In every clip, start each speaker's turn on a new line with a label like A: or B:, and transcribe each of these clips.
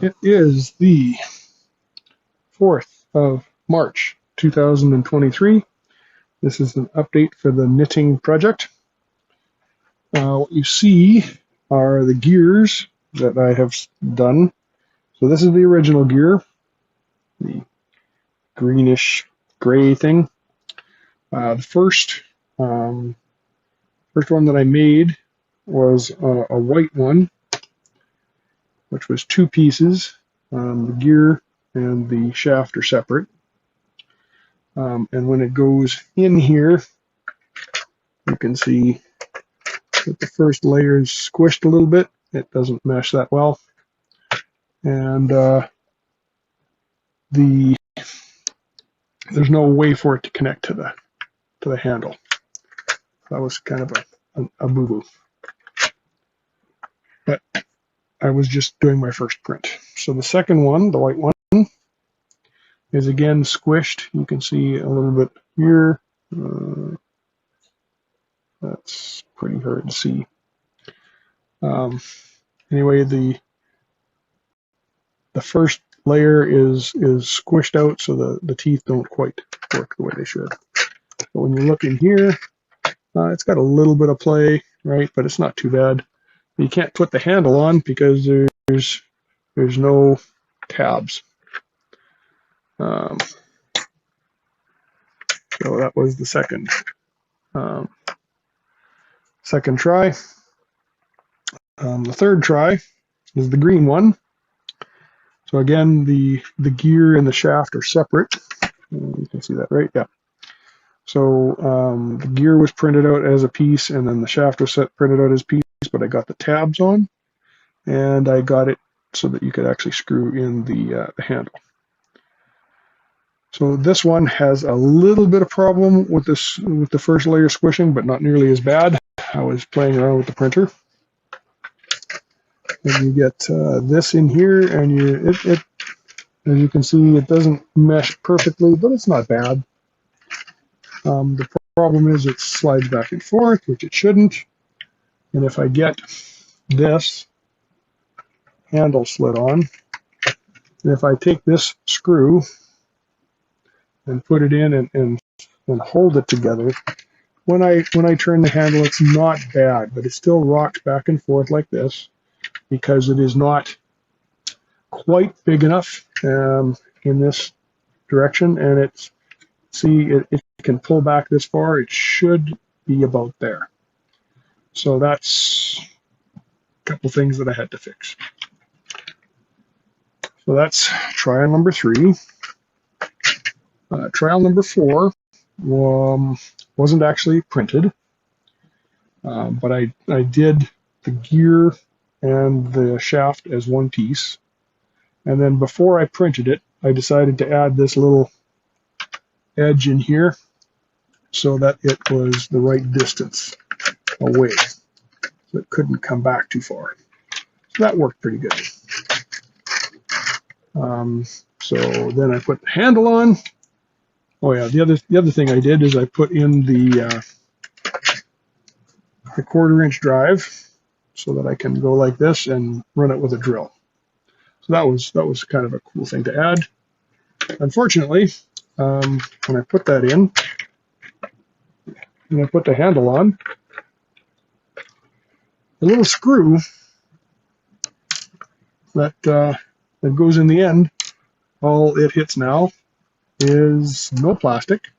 A: It is the 4th of March 2023. This is an update for the knitting project. What you see are the gears that I have done. So this is the original gear, the greenish gray thing. The first one that I made was a white one, which was 2 pieces. The gear and the shaft are separate. And when it goes in here, you can see that the first layer is squished a little bit. It doesn't mesh that well. And there's no way for it to connect to the handle. That was kind of a boo-boo. But I was just doing my first print. So the second one, the white one, is again squished. You can see a little bit here. That's pretty hard to see. Anyway, the first layer is squished out, so the teeth don't quite work the way they should. But when you look in here, it's got a little bit of play, right? But it's not too bad. You can't put the handle on because there's no tabs. So that was the second try. The third try is the green one. So again, the gear and the shaft are separate. You can see that, right? Yeah. So the gear was printed out as a piece, and then the shaft was printed out as a piece, but I got the tabs on, and I got it so that you could actually screw in the handle. So this one has a little bit of problem with the first layer squishing, but not nearly as bad. I was playing around with the printer. And you get this in here, and as you can see, it doesn't mesh perfectly, but it's not bad. The problem is it slides back and forth, which it shouldn't. And if I get this handle slid on, and if I take this screw and put it in and hold it together, when I turn the handle, it's not bad, but it still rocks back and forth like this because it is not quite big enough in this direction, and it can pull back this far. It should be about there. So that's a couple things that I had to fix. So that's trial number 3. Trial number 4 wasn't actually printed, but I did the gear and the shaft as one piece. And then before I printed it, I decided to add this little edge in here so that it was the right distance away, so it couldn't come back too far. So that worked pretty good. So then I put the handle on. Oh yeah, the other thing I did is I put in the 1/4-inch drive so that I can go like this and run it with a drill. So that was kind of a cool thing to add. Unfortunately, when I put that in and I put the handle on, the little screw that goes in the end, all it hits now is no plastic.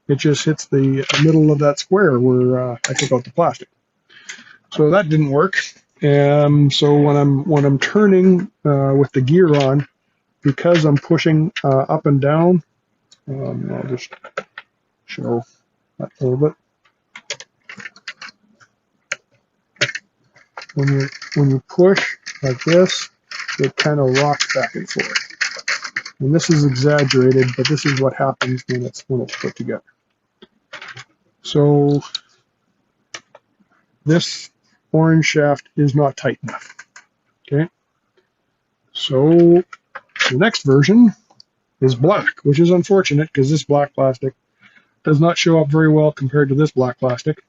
A: It just hits the middle of that square where I took out the plastic. So that didn't work. So when I'm turning with the gear on, because I'm pushing up and down, I'll just show that a little bit. When you push like this, it kind of rocks back and forth. And this is exaggerated, but this is what happens when it's put together. So this orange shaft is not tight enough. Okay. So the next version is black, which is unfortunate because this black plastic does not show up very well compared to this black plastic.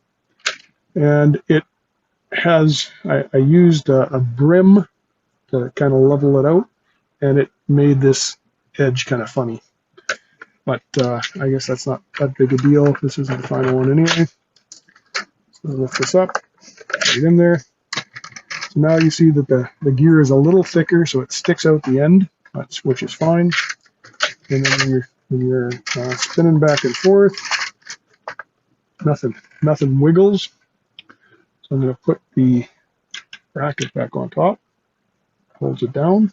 A: And it has, I used a brim to kind of level it out, and it made this edge kind of funny. But I guess that's not that big a deal. This isn't the final one anyway. So lift this up, put it in there. So now you see that the gear is a little thicker, so it sticks out the end, which is fine. And then when you're spinning back and forth, nothing wiggles. So I'm going to put the bracket back on top, holds it down,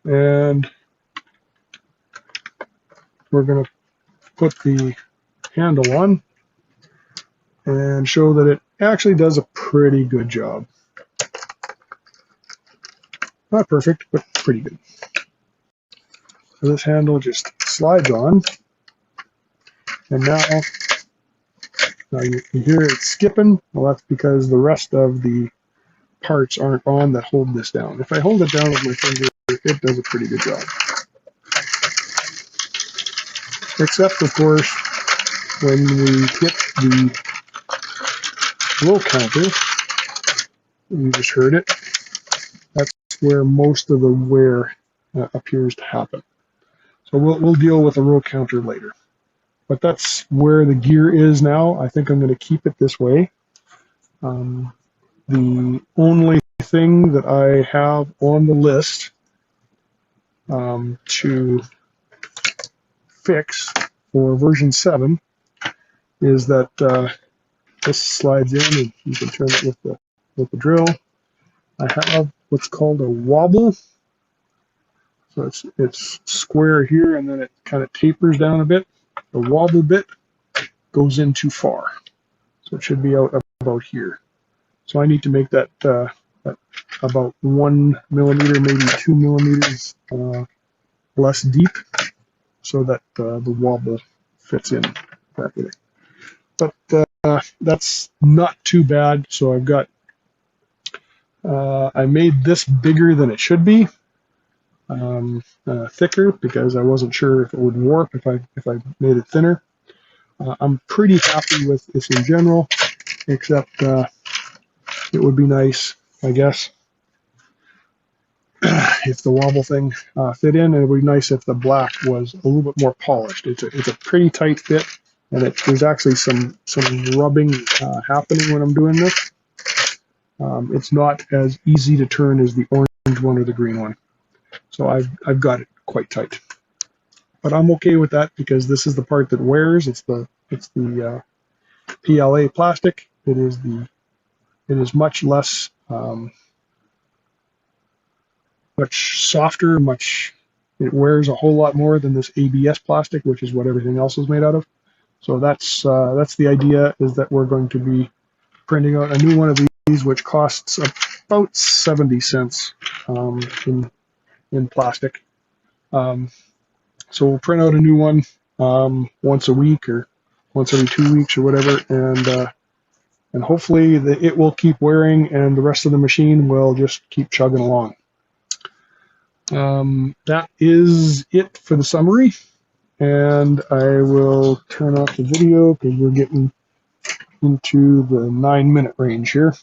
A: and we're going to put the handle on and show that it actually does a pretty good job. Not perfect, but pretty good. So this handle just slides on, and now you hear it skipping. Well, that's because the rest of the parts aren't on that hold this down. If I hold it down with my finger, it does a pretty good job. Except, of course, when we hit the roll counter, you just heard it, that's where most of the wear appears to happen. So we'll deal with the roll counter later. But that's where the gear is now. I think I'm going to keep it this way. The only thing that I have on the list to fix for version 7 is that this slides in, and you can turn it with the drill. I have what's called a wobble. So it's square here, and then it kind of tapers down a bit. The wobble bit goes in too far, so it should be out about here. So I need to make that about 1 millimeter, maybe 2 millimeters less deep, so that the wobble fits in properly. But that's not too bad. So I've got I made this bigger than it should be, thicker, because I wasn't sure if it would warp if I made it thinner. I'm pretty happy with this in general, except it would be nice, I guess, if the wobble thing fit in, and it would be nice if the black was a little bit more polished. It's a pretty tight fit, and there's actually some rubbing happening when I'm doing this. It's not as easy to turn as the orange one or the green one. So I've got it quite tight. But I'm okay with that because this is the part that wears. It's the PLA plastic. It is much less, much softer, it wears a whole lot more than this ABS plastic, which is what everything else is made out of. So that's the idea, is that we're going to be printing out a new one of these, which costs about 70 cents in plastic. So we'll print out a new one once a week or once every 2 weeks or whatever, and hopefully it will keep wearing and the rest of the machine will just keep chugging along. That is it for the summary, and I will turn off the video because we're getting into the 9-minute range here.